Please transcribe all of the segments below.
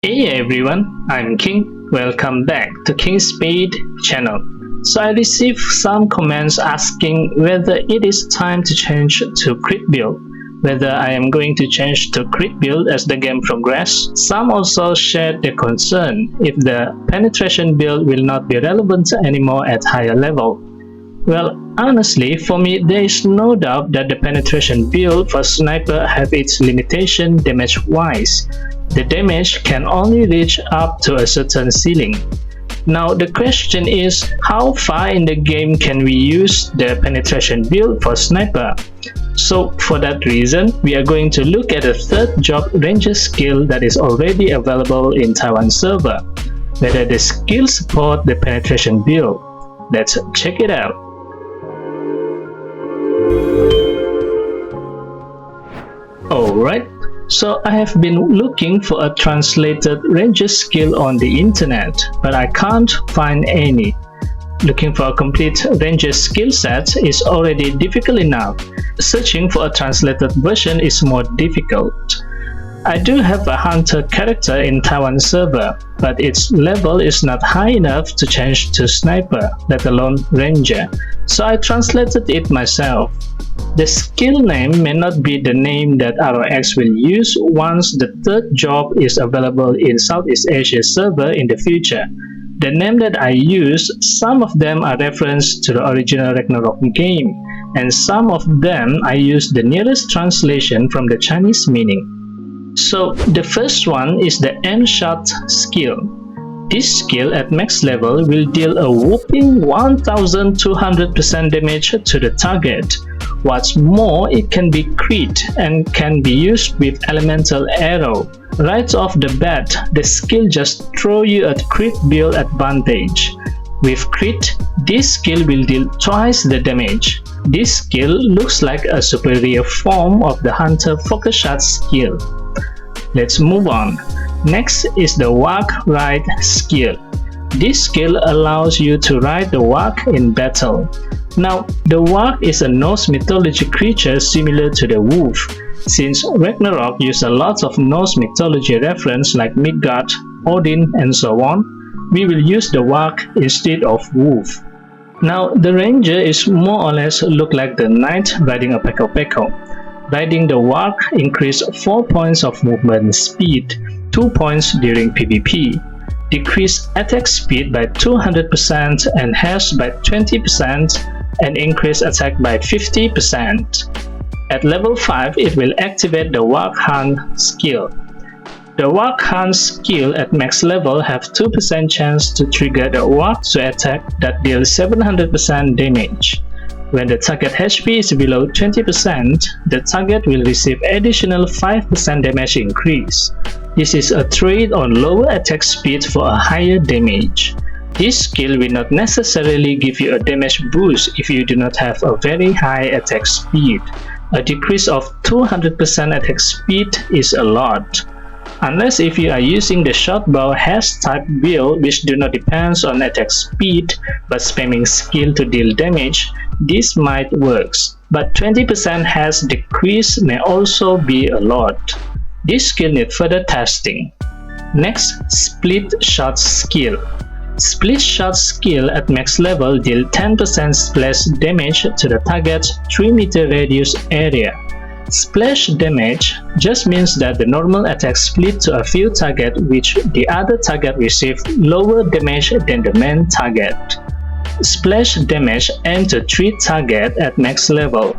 Hey everyone, I'm King. Welcome back to King Spade channel. So I received some comments asking whether it is time to change to crit build, whether I am going to change to crit build as the game progresses. Some also shared their concern if the penetration build will not be relevant anymore at higher level. Well, honestly, for me, there is no doubt that the penetration build for sniper have its limitation damage-wise. The damage can only reach up to a certain ceiling. Now the question is, how far in the game can we use the penetration build for sniper? So for that reason, we are going to look at a third job ranger skill that is already available in Taiwan server, whether the skill support the penetration build. Let's check it out. Alright, so I have been looking for a translated ranger skill on the internet, but I can't find any. Looking for a complete ranger skill set is already difficult enough. Searching for a translated version is more difficult. I do have a hunter character in Taiwan server, but its level is not high enough to change to sniper, let alone ranger, so I translated it myself. The skill name may not be the name that ROX will use once the third job is available in Southeast Asia server in the future. The name that I use, some of them are reference to the original Ragnarok game, and some of them I use the nearest translation from the Chinese meaning. So the first one is the end shot skill. This skill at max level will deal a whopping 1200% damage to the target. What's more, it can be crit and can be used with elemental arrow. Right off the bat, the skill just throw you a crit build advantage. With crit, this skill will deal twice the damage. This skill looks like a superior form of the hunter focus shot skill. Let's move on. Next is the walk ride skill. This skill allows you to ride the walk in battle. Now, the walk is a Norse mythology creature similar to the wolf. Since Ragnarok uses a lot of Norse mythology reference like Midgard, Odin, and so on, we will use the walk instead of wolf. Now, the ranger is more or less look like the knight riding a peko. Riding the walk increase 4 points of movement speed, 2 points during PvP, decrease attack speed by 200% and haste by 20%, and increase attack by 50%. At level 5, it will activate the Walk Hunt skill. The Walk Hunt skill at max level have 2% chance to trigger the walk to attack that deals 700% damage. When the target HP is below 20%, the target will receive additional 5% damage increase. This is a trade on lower attack speed for a higher damage. This skill will not necessarily give you a damage boost if you do not have a very high attack speed. A decrease of 200% attack speed is a lot. Unless if you are using the short bow haste type build which do not depend on attack speed but spamming skill to deal damage, this might works, but 20% haste decrease may also be a lot. This skill needs further testing. Next, split shot skill. Split shot skill at max level deal 10% splash damage to the target's 3 meter radius area. Splash damage just means that the normal attack split to a few targets which the other target received lower damage than the main target. Splash damage aim to 3 targets at max level.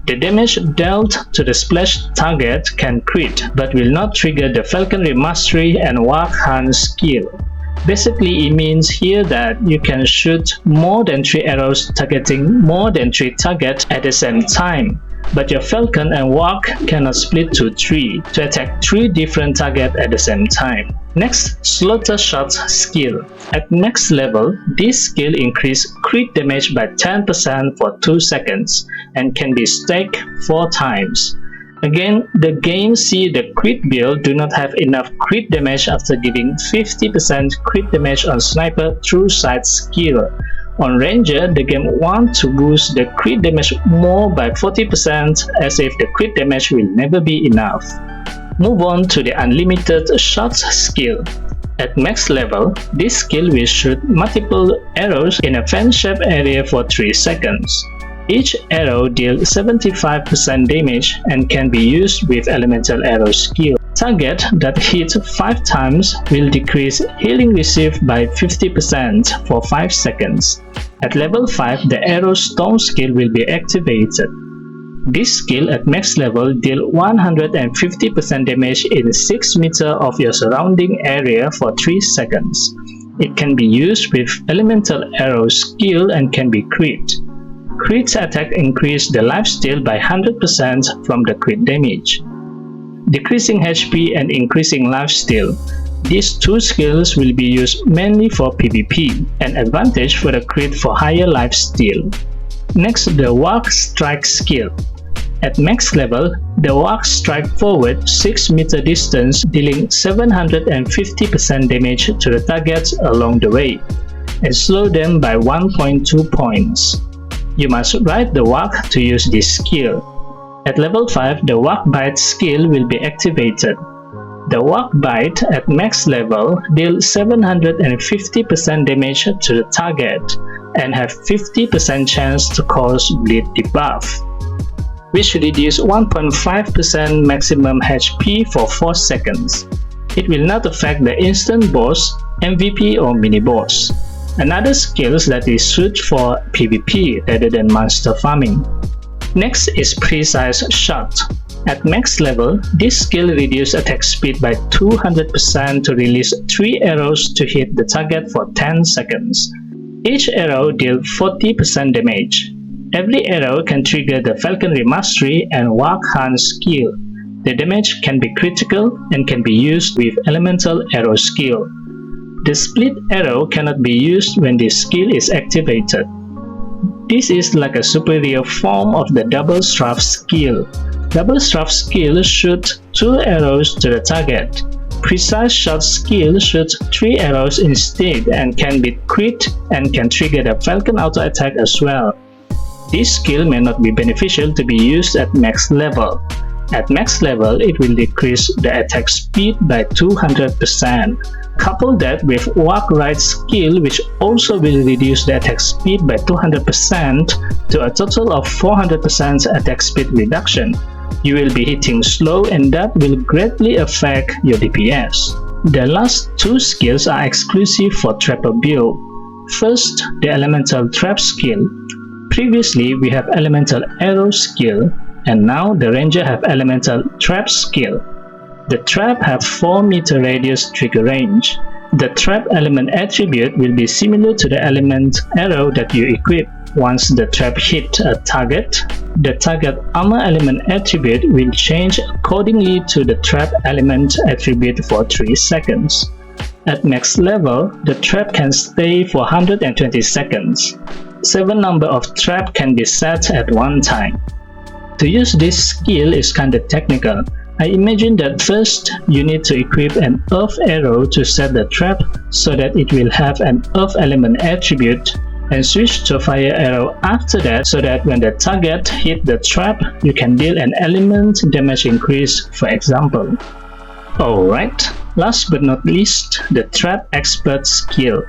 The damage dealt to the splash target can crit but will not trigger the falconry mastery and walk hunt skill. Basically, it means here that you can shoot more than 3 arrows targeting more than 3 targets at the same time, but your falcon and walk cannot split to 3 to attack 3 different targets at the same time. Next, slaughter shot skill. At max level, this skill increases crit damage by 10% for 2 seconds and can be stacked 4 times. Again, the game see the crit build do not have enough crit damage after giving 50% crit damage on sniper through sight skill. On ranger, the game wants to boost the crit damage more by 40% as if the crit damage will never be enough. Move on to the unlimited shots skill. At max level, this skill will shoot multiple arrows in a fan-shaped area for 3 seconds. Each arrow deals 75% damage and can be used with elemental arrow skill. Target that hits 5 times will decrease healing received by 50% for 5 seconds. At level 5, the arrow storm skill will be activated. This skill at max level deals 150% damage in 6 meters of your surrounding area for 3 seconds. It can be used with elemental arrow skill and can be crit. Crit attack increase the lifesteal by 100% from the crit damage, decreasing HP and increasing lifesteal. These two skills will be used mainly for PvP, an advantage for the crit for higher lifesteal. Next, the ROX strike skill. At max level, the ROX strike forward 6 meter distance, dealing 750% damage to the targets along the way, and slow them by 1.2 points. You must ride the ROX to use this skill. At level 5, the ROX bite skill will be activated. The ROX bite at max level deals 750% damage to the target and have 50% chance to cause bleed debuff, which reduces 1.5% maximum HP for 4 seconds. It will not affect the instant boss, MVP or mini boss. Another skill that is suited for PvP rather than monster farming. Next is precise shot. At max level, this skill reduces attack speed by 200% to release 3 arrows to hit the target for 10 seconds. Each arrow deals 40% damage. Every arrow can trigger the Falconry Mastery and ROX Hunt skill. The damage can be critical and can be used with Elemental Arrow skill. The split arrow cannot be used when this skill is activated. This is like a superior form of the double strafe skill. Double strafe skill shoots 2 arrows to the target. Precise shot skill shoots 3 arrows instead and can be crit and can trigger the Falcon auto attack as well. This skill may not be beneficial to be used at max level. At max level, it will decrease the attack speed by 200%. Couple that with ROX ride skill, which also will reduce the attack speed by 200% to a total of 400% attack speed reduction. You will be hitting slow and that will greatly affect your DPS. The last 2 skills are exclusive for Trapper build. First, the Elemental Trap skill. Previously, we have Elemental Arrow skill, and now the Ranger have Elemental Trap skill. The trap have 4 meter radius trigger range. The trap element attribute will be similar to the element arrow that you equip. Once the trap hit a target, the target armor element attribute will change accordingly to the trap element attribute for 3 seconds. At max level, the trap can stay for 120 seconds. 7 number of trap can be set at one time. To use this skill is kinda technical. I imagine that first you need to equip an earth arrow to set the trap so that it will have an earth element attribute, and switch to fire arrow after that so that when the target hit the trap, you can deal an element damage increase, for example. Alright, last but not least, the Trap Expert skill.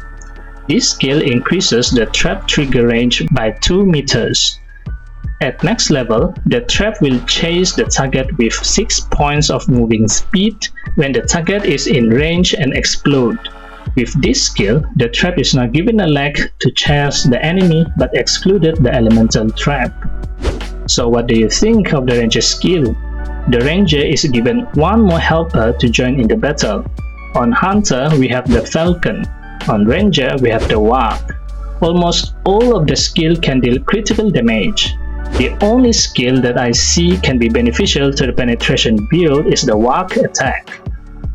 This skill increases the trap trigger range by 2 meters. At max level, the trap will chase the target with 6 points of moving speed when the target is in range and explode. With this skill, the trap is not given a leg to chase the enemy but excluded the elemental trap. So what do you think of the Ranger skill? The Ranger is given 1 more helper to join in the battle. On Hunter, we have the Falcon. On Ranger, we have the ROX. Almost all of the skill can deal critical damage. The only skill that I see can be beneficial to the penetration build is the ROX attack.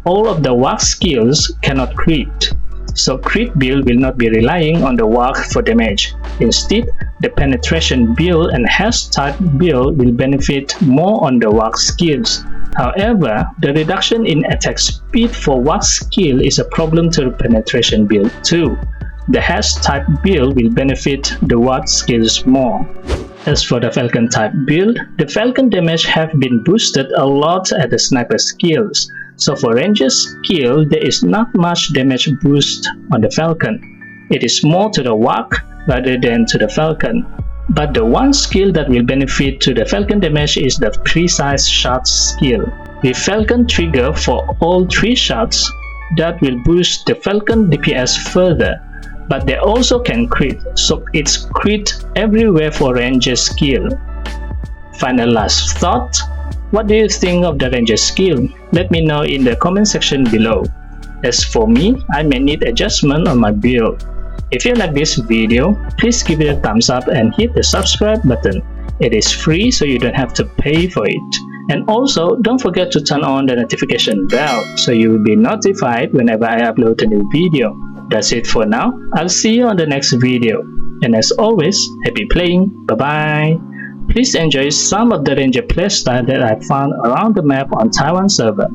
All of the ROX skills cannot crit, so crit build will not be relying on the ROX for damage. Instead, the penetration build and haste type build will benefit more on the ROX skills. However, the reduction in attack speed for ROX skill is a problem to the penetration build too. The haste type build will benefit the ROX skills more. As for the Falcon type build, the Falcon damage have been boosted a lot at the sniper skills, so for Ranger skill there is not much damage boost on the Falcon. It is more to the WAC rather than to the Falcon. But the one skill that will benefit to the Falcon damage is the precise shots skill. The Falcon trigger for all 3 shots that will boost the Falcon DPS further, but they also can crit, so it's crit everywhere for Ranger skill. Final last thought, what do you think of the Ranger skill? Let me know in the comment section below. As for me, I may need adjustment on my build. If you like this video, please give it a thumbs up and hit the subscribe button. It is free, so you don't have to pay for it. And also, don't forget to turn on the notification bell so you will be notified whenever I upload a new video. That's it for now. I'll see you on the next video. And as always, happy playing. Bye bye. Please enjoy some of the Ranger playstyle that I found around the map on Taiwan server.